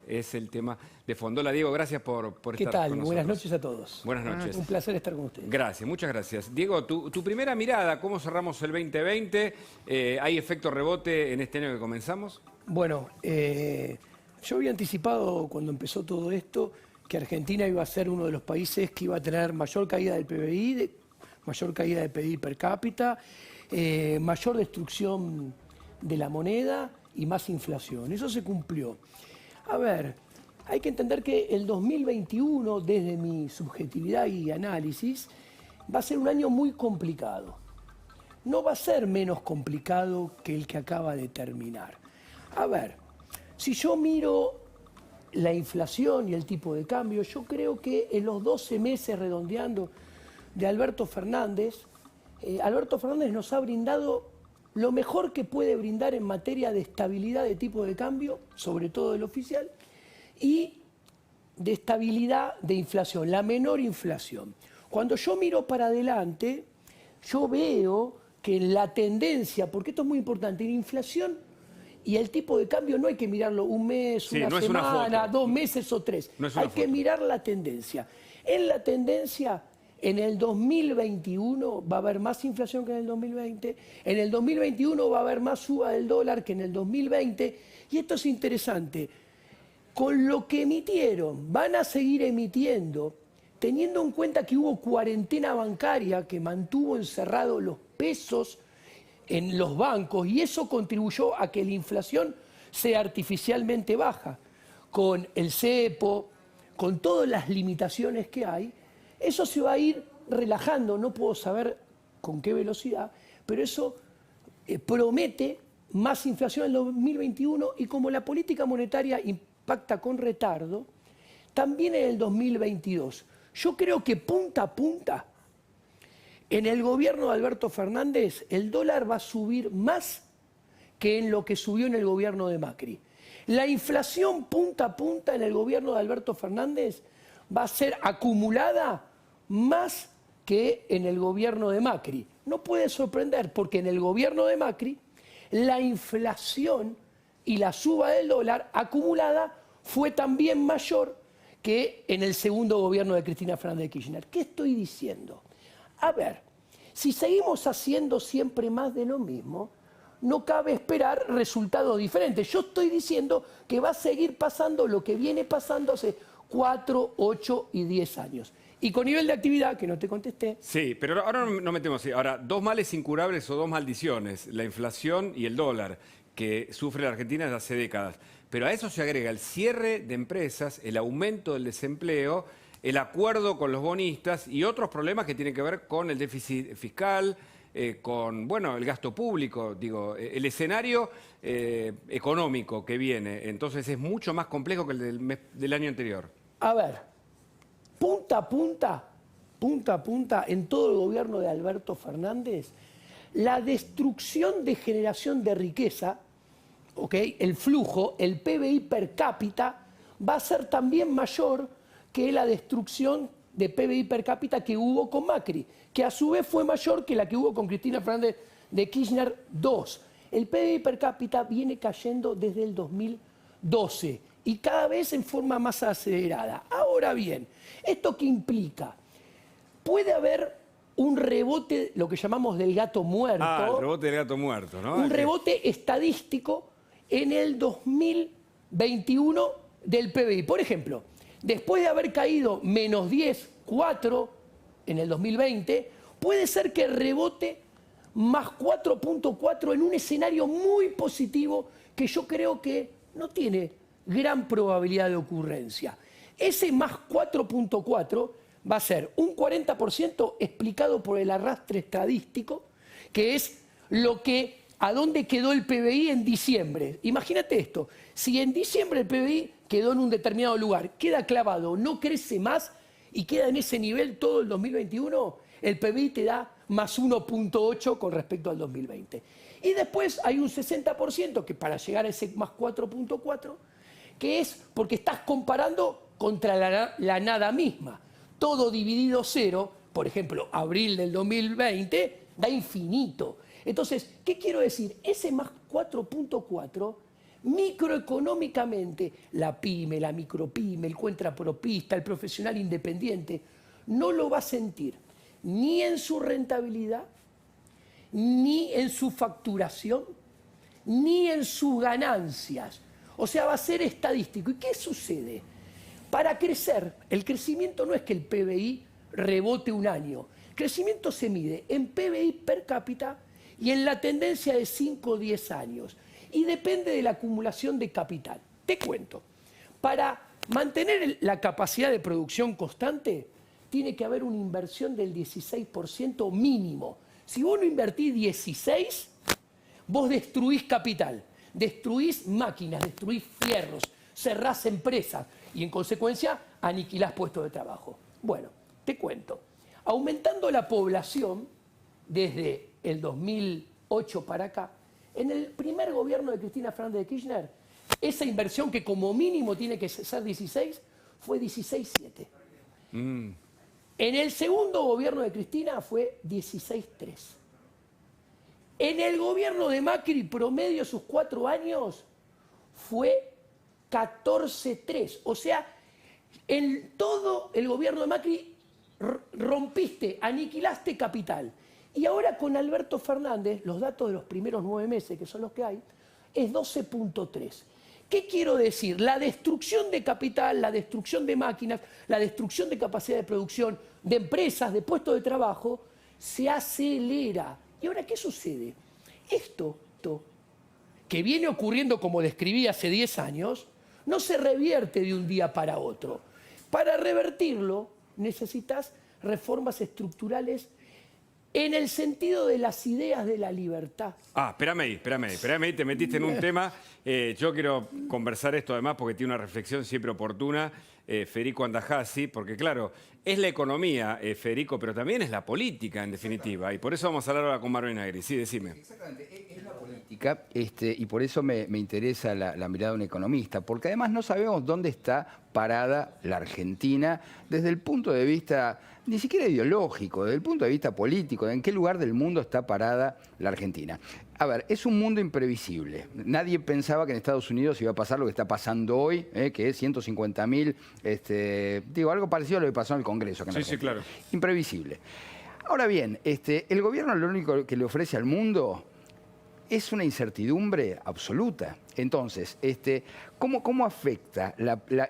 es el tema de fondo. Hola Diego, gracias por estar con nosotros. ¿Qué tal? Buenas noches a todos. Buenas noches. Un placer estar con ustedes. Gracias, muchas gracias. Diego, tu primera mirada, ¿cómo cerramos el 2020? ¿Hay efecto rebote en este año que comenzamos? Bueno, yo había anticipado cuando empezó todo esto que Argentina iba a ser uno de los países que iba a tener mayor caída del PBI, mayor caída del PBI per cápita, mayor destrucción de la moneda y más inflación. Eso se cumplió. A ver, hay que entender que el 2021, desde mi subjetividad y análisis, va a ser un año muy complicado. No va a ser menos complicado que el que acaba de terminar. A ver, si yo miro la inflación y el tipo de cambio, yo creo que en los 12 meses redondeando de Alberto Fernández nos ha brindado lo mejor que puede brindar en materia de estabilidad de tipo de cambio, sobre todo el oficial, y de estabilidad de inflación, la menor inflación. Cuando yo miro para adelante, yo veo que la tendencia, porque esto es muy importante, la inflación y el tipo de cambio no hay que mirarlo un mes, una semana, 2 meses o 3. Hay que mirar la tendencia. En la tendencia, en el 2021 va a haber más inflación que en el 2020. En el 2021 va a haber más suba del dólar que en el 2020. Y esto es interesante. Con lo que emitieron, van a seguir emitiendo, teniendo en cuenta que hubo cuarentena bancaria que mantuvo encerrados los pesos en los bancos y eso contribuyó a que la inflación sea artificialmente baja. Con el cepo, con todas las limitaciones que hay, eso se va a ir relajando, no puedo saber con qué velocidad, pero eso promete más inflación en el 2021 y como la política monetaria impacta con retardo, también en el 2022. Yo creo que punta a punta, en el gobierno de Alberto Fernández, el dólar va a subir más que en lo que subió en el gobierno de Macri. La inflación punta a punta en el gobierno de Alberto Fernández va a ser acumulada más que en el gobierno de Macri. No puede sorprender porque en el gobierno de Macri la inflación y la suba del dólar acumulada fue también mayor que en el segundo gobierno de Cristina Fernández de Kirchner. ¿Qué estoy diciendo? A ver, si seguimos haciendo siempre más de lo mismo, no cabe esperar resultados diferentes. Yo estoy diciendo que va a seguir pasando lo que viene pasando hace 4, 8 y 10 años. Y con nivel de actividad, que no te contesté. Sí, pero ahora no metemos así. Ahora, 2 males incurables o 2 maldiciones, la inflación y el dólar, que sufre la Argentina desde hace décadas. Pero a eso se agrega el cierre de empresas, el aumento del desempleo, el acuerdo con los bonistas y otros problemas que tienen que ver con el déficit fiscal, con el gasto público, digo, el escenario económico que viene. Entonces es mucho más complejo que el del año anterior. A ver, punta a punta, en todo el gobierno de Alberto Fernández, la destrucción de generación de riqueza, el flujo, el PBI per cápita, va a ser también mayor que la destrucción de PBI per cápita que hubo con Macri, que a su vez fue mayor que la que hubo con Cristina Fernández de Kirchner 2. El PBI per cápita viene cayendo desde el 2012 y cada vez en forma más acelerada. Ahora bien, ¿esto qué implica? Puede haber un rebote, lo que llamamos del gato muerto. Ah, el rebote del gato muerto, ¿no? Un rebote estadístico en el 2021 del PBI. Por ejemplo, después de haber caído menos 10,4 en el 2020, puede ser que rebote más 4,4 en un escenario muy positivo que yo creo que no tiene gran probabilidad de ocurrencia. Ese más 4,4 va a ser un 40% explicado por el arrastre estadístico, que es a dónde quedó el PBI en diciembre. Imagínate esto, si en diciembre el PBI quedó en un determinado lugar, queda clavado, no crece más y queda en ese nivel todo el 2021, el PBI te da más 1,8 con respecto al 2020. Y después hay un 60% que para llegar a ese más 4,4, que es porque estás comparando contra la nada misma. Todo dividido 0, por ejemplo, abril del 2020, da infinito. Entonces, ¿qué quiero decir? Ese más 4,4 Microeconómicamente, la pyme, la micropyme, el contrapropista, el profesional independiente, no lo va a sentir ni en su rentabilidad, ni en su facturación, ni en sus ganancias. O sea, va a ser estadístico. ¿Y qué sucede? Para crecer, el crecimiento no es que el PBI rebote un año. El crecimiento se mide en PBI per cápita y en la tendencia de 5 o 10 años. Y depende de la acumulación de capital. Te cuento. Para mantener la capacidad de producción constante, tiene que haber una inversión del 16% mínimo. Si vos no invertís 16, vos destruís capital, destruís máquinas, destruís fierros, cerrás empresas y en consecuencia aniquilás puestos de trabajo. Bueno, te cuento. Aumentando la población desde el 2008 para acá, en el primer gobierno de Cristina Fernández de Kirchner, esa inversión que como mínimo tiene que ser 16, fue 16,7. En el segundo gobierno de Cristina fue 16,3. En el gobierno de Macri, promedio sus 4 años, fue 14,3. O sea, en todo el gobierno de Macri rompiste, aniquilaste capital. Y ahora con Alberto Fernández, los datos de los primeros 9 meses, que son los que hay, es 12,3. ¿Qué quiero decir? La destrucción de capital, la destrucción de máquinas, la destrucción de capacidad de producción, de empresas, de puestos de trabajo, se acelera. ¿Y ahora qué sucede? Esto que viene ocurriendo, como describí hace 10 años, no se revierte de un día para otro. Para revertirlo necesitas reformas estructurales en el sentido de las ideas de la libertad. Espérame ahí, te metiste en un tema. Yo quiero conversar esto además porque tiene una reflexión siempre oportuna, Federico Andajasi, porque claro, es la economía, Federico, pero también es la política en definitiva, y por eso vamos a hablar ahora con Marvin Negri. Sí, decime. Exactamente, es la política, y por eso me interesa la mirada de un economista, porque además no sabemos dónde está parada la Argentina desde el punto de vista ni siquiera ideológico, desde el punto de vista político, en qué lugar del mundo está parada la Argentina. A ver, es un mundo imprevisible. Nadie pensaba que en Estados Unidos iba a pasar lo que está pasando hoy, que es 150.000, algo parecido a lo que pasó en el Congreso. Que en sí, claro. Imprevisible. Ahora bien, el gobierno lo único que le ofrece al mundo es una incertidumbre absoluta. Entonces, ¿cómo afecta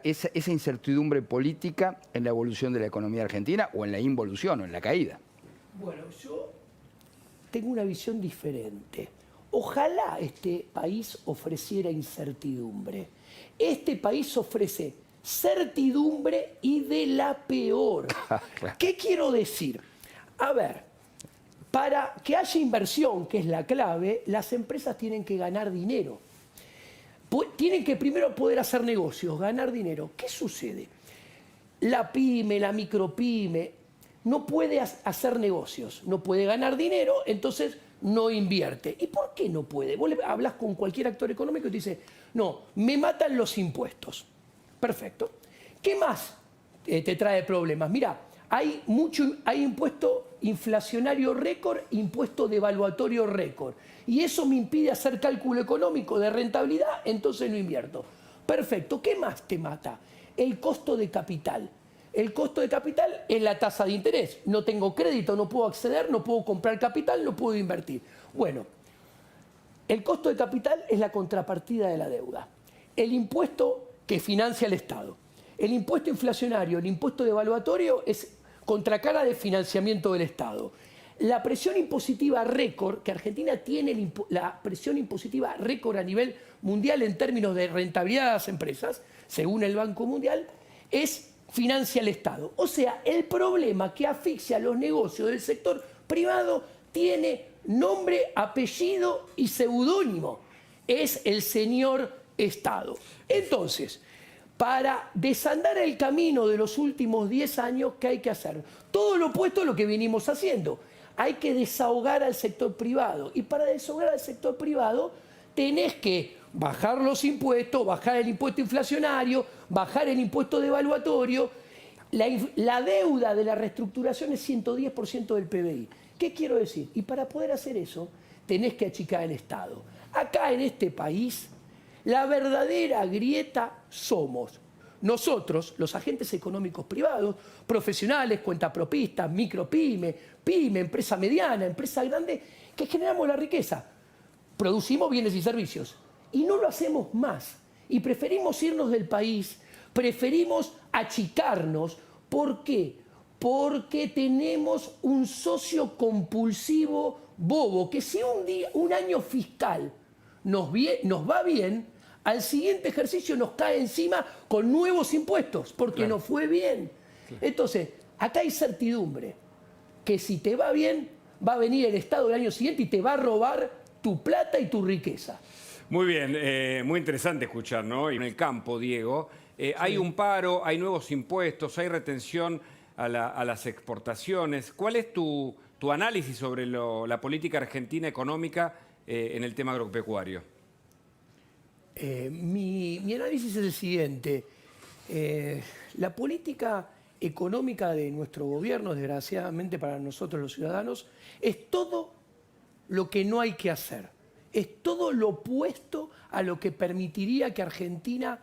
esa incertidumbre política en la evolución de la economía argentina o en la involución o en la caída? Bueno, yo tengo una visión diferente. Ojalá este país ofreciera incertidumbre. Este país ofrece certidumbre y de la peor. ¿Qué quiero decir? A ver, para que haya inversión, que es la clave, las empresas tienen que ganar dinero. Tienen que primero poder hacer negocios, ganar dinero. ¿Qué sucede? La pyme, la micropyme, no puede hacer negocios, no puede ganar dinero, entonces no invierte. ¿Y por qué no puede? Vos hablas con cualquier actor económico y te dice, no, me matan los impuestos. Perfecto. ¿Qué más te trae problemas? Mira, hay impuesto inflacionario récord, impuesto devaluatorio récord. Y eso me impide hacer cálculo económico de rentabilidad, entonces no invierto. Perfecto. ¿Qué más te mata? El costo de capital. El costo de capital es la tasa de interés. No tengo crédito, no puedo acceder, no puedo comprar capital, no puedo invertir. Bueno, el costo de capital es la contrapartida de la deuda. El impuesto que financia el Estado. El impuesto inflacionario, el impuesto devaluatorio es contracara de financiamiento del Estado. La presión impositiva récord, que Argentina tiene la presión impositiva récord a nivel mundial en términos de rentabilidad de las empresas, según el Banco Mundial, financia el Estado. O sea, el problema que asfixia a los negocios del sector privado tiene nombre, apellido y seudónimo. Es el señor Estado. Entonces, para desandar el camino de los últimos 10 años, ¿qué hay que hacer? Todo lo opuesto a lo que venimos haciendo. Hay que desahogar al sector privado. Y para desahogar al sector privado, tenés que bajar los impuestos, bajar el impuesto inflacionario, bajar el impuesto devaluatorio. La deuda de la reestructuración es 110% del PBI. ¿Qué quiero decir? Y para poder hacer eso, tenés que achicar el Estado. Acá en este país, La verdadera grieta somos nosotros, los agentes económicos privados, profesionales, cuentapropistas, micropyme, pyme, empresa mediana, empresa grande, que generamos la riqueza. Producimos bienes y servicios y no lo hacemos más. Y preferimos irnos del país, preferimos achicarnos. ¿Por qué? Porque tenemos un socio compulsivo bobo, que si un año fiscal nos va bien, al siguiente ejercicio nos cae encima con nuevos impuestos, porque Claro. nos fue bien. Claro. Entonces, acá hay certidumbre, que si te va bien, va a venir el Estado el año siguiente y te va a robar tu plata y tu riqueza. Muy bien, muy interesante escuchar, ¿no? Y en el campo, Diego, hay un paro, hay nuevos impuestos, hay retención a las exportaciones. ¿Cuál es tu análisis sobre la política argentina económica en el tema agropecuario? Mi análisis es el siguiente. La política económica de nuestro gobierno, desgraciadamente para nosotros los ciudadanos, es todo lo que no hay que hacer. Es todo lo opuesto a lo que permitiría que Argentina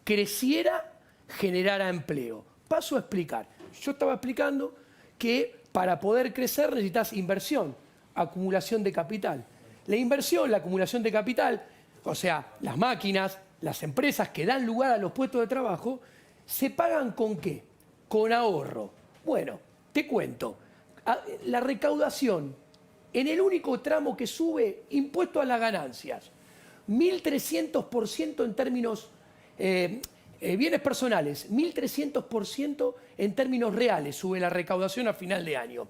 creciera, generara empleo. Paso a explicar. Yo estaba explicando que para poder crecer necesitas inversión, acumulación de capital. La inversión, la acumulación de capital, o sea, las máquinas, las empresas que dan lugar a los puestos de trabajo, ¿se pagan con qué? Con ahorro. Bueno, te cuento. La recaudación, en el único tramo que sube, impuesto a las ganancias, 1.300% en términos bienes personales, 1.300% en términos reales sube la recaudación a final de año.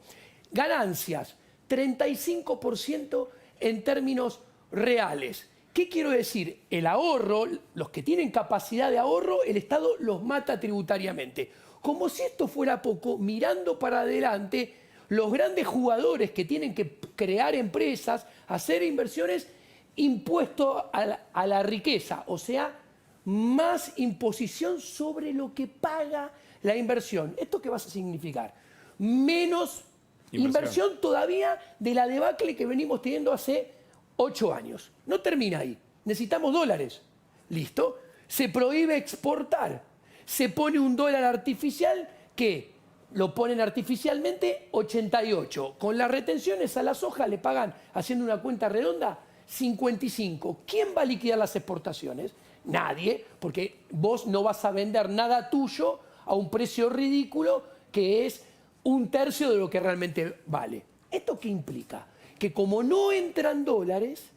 Ganancias, 35% en términos reales. ¿Qué quiero decir? El ahorro, los que tienen capacidad de ahorro, el Estado los mata tributariamente. Como si esto fuera poco, mirando para adelante, los grandes jugadores que tienen que crear empresas, hacer inversiones, impuesto a la riqueza, o sea, más imposición sobre lo que paga la inversión. ¿Esto qué va a significar? Menos inversión todavía de la debacle que venimos teniendo hace 8 años. No termina ahí. Necesitamos dólares. ¿Listo? Se prohíbe exportar. Se pone un dólar artificial que lo ponen artificialmente 88. Con las retenciones a la soja le pagan, haciendo una cuenta redonda, 55. ¿Quién va a liquidar las exportaciones? Nadie, porque vos no vas a vender nada tuyo a un precio ridículo que es 1/3 de lo que realmente vale. ¿Esto qué implica? Que como no entran dólares,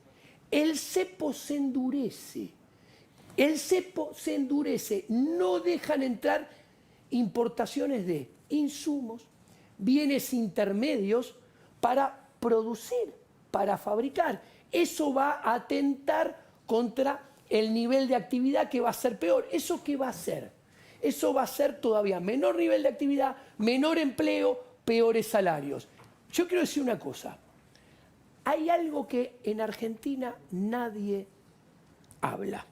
el cepo se endurece. El cepo se endurece, no dejan entrar importaciones de insumos, bienes intermedios para producir, para fabricar. Eso va a atentar contra el nivel de actividad, que va a ser peor. ¿Eso qué va a hacer? Eso va a ser todavía menor nivel de actividad, menor empleo, peores salarios. Yo quiero decir una cosa. Hay algo que en Argentina nadie habla.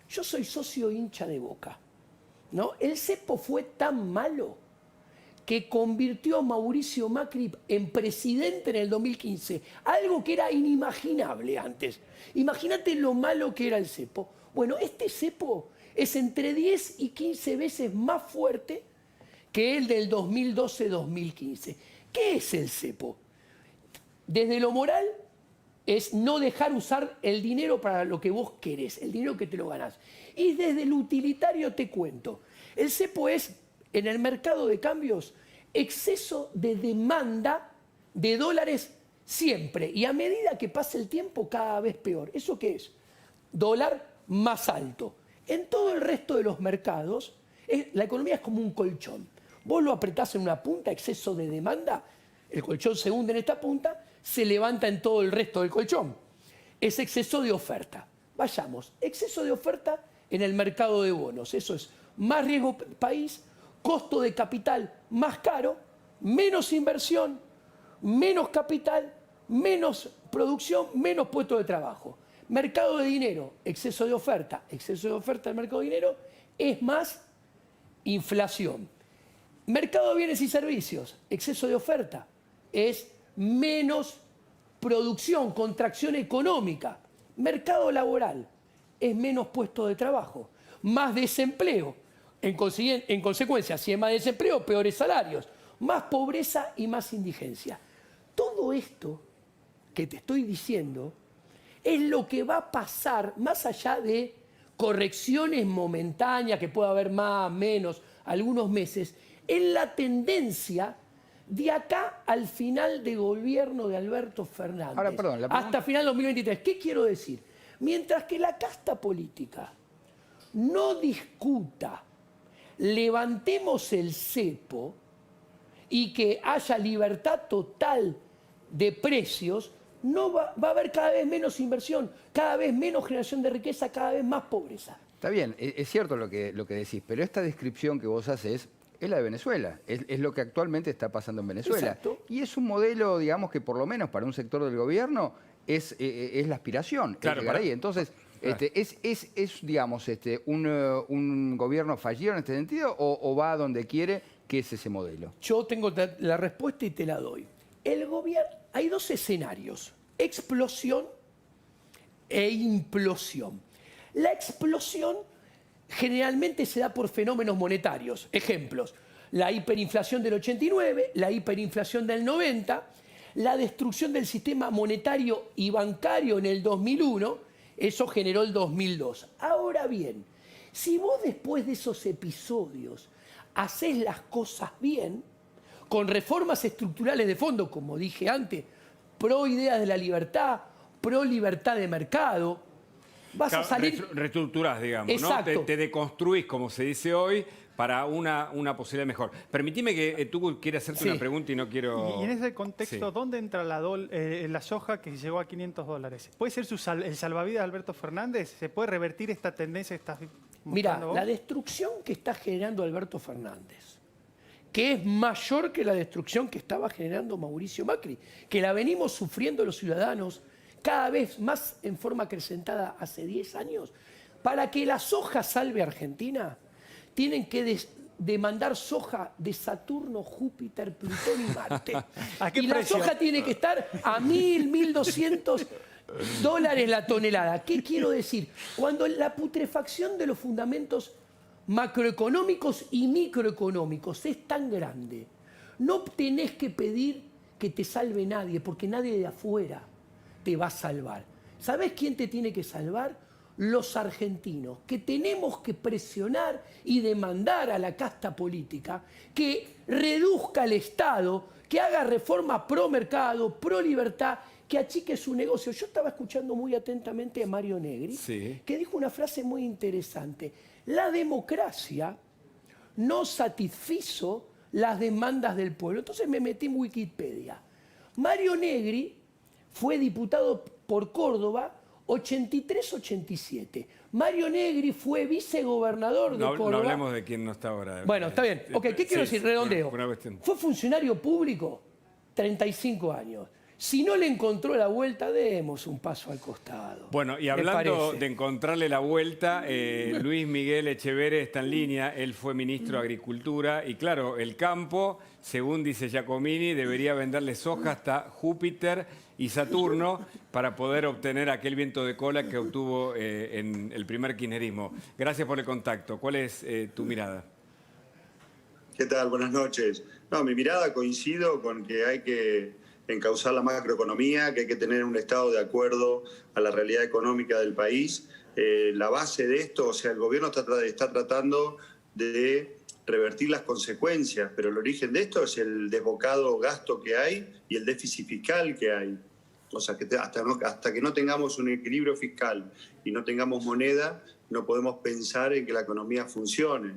Yo soy socio hincha de Boca, ¿no? El cepo fue tan malo que convirtió a Mauricio Macri en presidente en el 2015, algo que era inimaginable antes. Imagínate lo malo que era el cepo. Bueno, este cepo es entre 10 y 15 veces más fuerte que el del 2012-2015. ¿Qué es el cepo? Desde lo moral es no dejar usar el dinero para lo que vos querés, el dinero que te lo ganás. Y desde lo utilitario te cuento. El cepo es, en el mercado de cambios, exceso de demanda de dólares siempre. Y a medida que pasa el tiempo, cada vez peor. ¿Eso qué es? Dólar más alto. En todo el resto de los mercados, la economía es como un colchón. Vos lo apretás en una punta, exceso de demanda, el colchón se hunde en esta punta, se levanta en todo el resto del colchón. Es exceso de oferta. Vayamos, exceso de oferta en el mercado de bonos. Eso es más riesgo país, costo de capital más caro, menos inversión, menos capital, menos producción, menos puestos de trabajo. Mercado de dinero, exceso de oferta del mercado de dinero, es más inflación. Mercado de bienes y servicios, exceso de oferta, es menos producción, contracción económica. Mercado laboral, es menos puesto de trabajo, más desempleo. En consecuencia, si hay más desempleo, peores salarios, más pobreza y más indigencia. Todo esto que te estoy diciendo es lo que va a pasar más allá de correcciones momentáneas, que puede haber más, menos, algunos meses, en la tendencia de acá al final de gobierno de Alberto Fernández. Ahora, perdón, la pregunta... hasta final de 2023. ¿Qué quiero decir? Mientras que la casta política no discuta, levantemos el cepo y que haya libertad total de precios, no va a haber cada vez menos inversión, cada vez menos generación de riqueza, cada vez más pobreza. Está bien, es cierto lo que decís, pero esta descripción que vos haces es la de Venezuela, es lo que actualmente está pasando en Venezuela. Exacto. Y es un modelo, digamos, que por lo menos para un sector del gobierno es la aspiración. Claro, llegar ahí. Entonces, claro. digamos, un gobierno fallido en este sentido o va a donde quiere, que es ese modelo. Yo tengo la respuesta y te la doy. El gobierno, hay dos escenarios, explosión e implosión. La explosión generalmente se da por fenómenos monetarios. Ejemplos, la hiperinflación del 89, la hiperinflación del 90, la destrucción del sistema monetario y bancario en el 2001, eso generó el 2002. Ahora bien, si vos después de esos episodios hacés las cosas bien, con reformas estructurales de fondo, como dije antes, pro ideas de la libertad, pro libertad de mercado, vas a salir... Reestructurás, digamos, Exacto. ¿no? Te deconstruís, como se dice hoy, para una posibilidad mejor. Permitime que tú quieras hacerte Sí. una pregunta y no quiero... Y en ese contexto, Sí. ¿dónde entra la soja que llegó a $500? ¿Puede ser el salvavidas de Alberto Fernández? ¿Se puede revertir esta tendencia que estás Mirá, mostrando vos? la destrucción que está generando Alberto Fernández, que es mayor que la destrucción que estaba generando Mauricio Macri, que la venimos sufriendo los ciudadanos cada vez más en forma acrecentada hace 10 años. Para que la soja salve a Argentina, tienen que demandar soja de Saturno, Júpiter, Plutón y Marte. ¿A qué y la precio? soja tiene que estar a 1.200 dólares la tonelada. ¿Qué quiero decir? Cuando la putrefacción de los fundamentos macroeconómicos y microeconómicos es tan grande, no tenés que pedir que te salve nadie, porque nadie de afuera te va a salvar. ¿Sabés quién te tiene que salvar? Los argentinos, que tenemos que presionar y demandar a la casta política que reduzca el Estado, que haga reforma pro mercado, pro libertad, que achique su negocio. Yo estaba escuchando muy atentamente a Mario Negri, Sí. que dijo una frase muy interesante. La democracia no satisfizo las demandas del pueblo. Entonces me metí en Wikipedia. Mario Negri fue diputado por Córdoba 83-87. Mario Negri fue vicegobernador de No, Córdoba. no hablemos de quién no está ahora. Bueno, está bien. Ok, ¿qué quiero Sí, decir? Redondeo. una cuestión. Fue funcionario público 35 años. Si no le encontró la vuelta, demos un paso al costado. Bueno, y ¿Me hablando parece? de encontrarle la vuelta, Luis Miguel Echeverre está en línea, él fue ministro de Agricultura y claro, el campo, según dice Giacomini, debería venderle soja hasta Júpiter y Saturno para poder obtener aquel viento de cola que obtuvo en el primer kirchnerismo. Gracias por el contacto. ¿Cuál es tu mirada? ¿Qué tal? Buenas noches. No, mi mirada coincido con que hay que encauzar la macroeconomía, que hay que tener un Estado de acuerdo a la realidad económica del país. La base de esto, o sea, el gobierno está tratando de revertir las consecuencias, pero el origen de esto es el desbocado gasto que hay y el déficit fiscal que hay. O sea, que hasta que no tengamos un equilibrio fiscal y no tengamos moneda, no podemos pensar en que la economía funcione.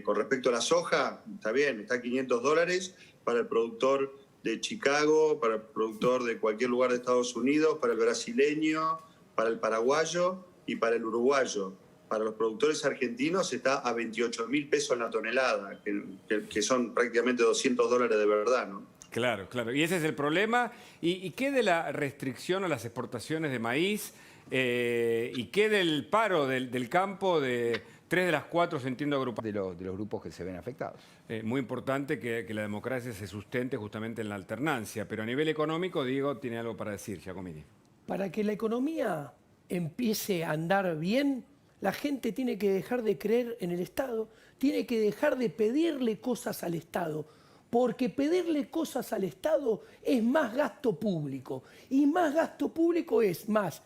Con respecto a la soja, está bien, está a $500 para el productor de Chicago, para el productor de cualquier lugar de Estados Unidos, para el brasileño, para el paraguayo y para el uruguayo. Para los productores argentinos está a 28.000 pesos la tonelada, que son prácticamente $200 de verdad, ¿no? Claro, claro. Y ese es el problema. ¿Y qué de la restricción a las exportaciones de maíz? ¿Y qué del paro del campo de 3 de las 4, entiendo, agrupaciones? De los grupos que se ven afectados. Muy importante que la democracia se sustente justamente en la alternancia. Pero a nivel económico, Diego tiene algo para decir, Giacomini. Para que la economía empiece a andar bien, la gente tiene que dejar de creer en el Estado, tiene que dejar de pedirle cosas al Estado, porque pedirle cosas al Estado es más gasto público, y más gasto público es más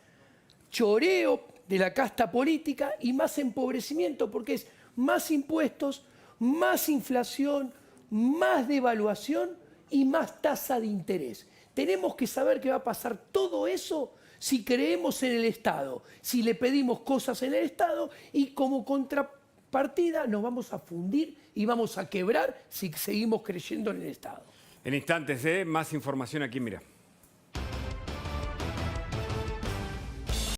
choreo de la casta política y más empobrecimiento, porque es más impuestos, más inflación, más devaluación y más tasa de interés. Tenemos que saber que va a pasar todo eso si creemos en el Estado, si le pedimos cosas en el Estado, y como contrapartida nos vamos a fundir y vamos a quebrar si seguimos creyendo en el Estado. En instantes, más información aquí, mira.